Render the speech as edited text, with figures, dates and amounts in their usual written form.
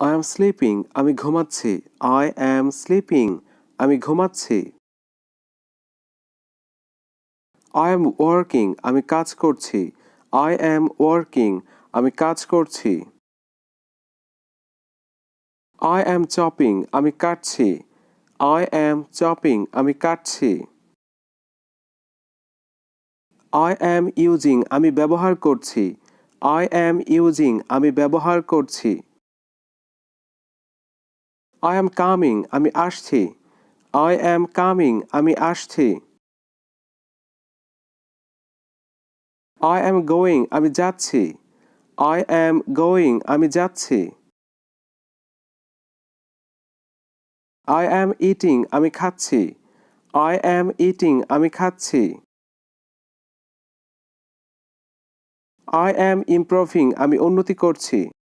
I am sleeping. আমি ঘুমাচ্ছি। I am sleeping. আমি ঘুমাচ্ছি। I am working. আমি কাজ করছি। I am working. আমি কাজ করছি। I am chopping. আমি কাটছি। I am chopping. আমি কাটছি। I am using. আমি ব্যবহার করছি। I am using. আমি ব্যবহার করছি। I am coming. আমি আসছি। I am coming. আমি আসছি। I am going. আমি যাচ্ছি। I am going. আমি যাচ্ছি। I am eating. আমি খাচ্ছি। I am eating. আমি খাচ্ছি। I am improving. আমি উন্নতি করছি।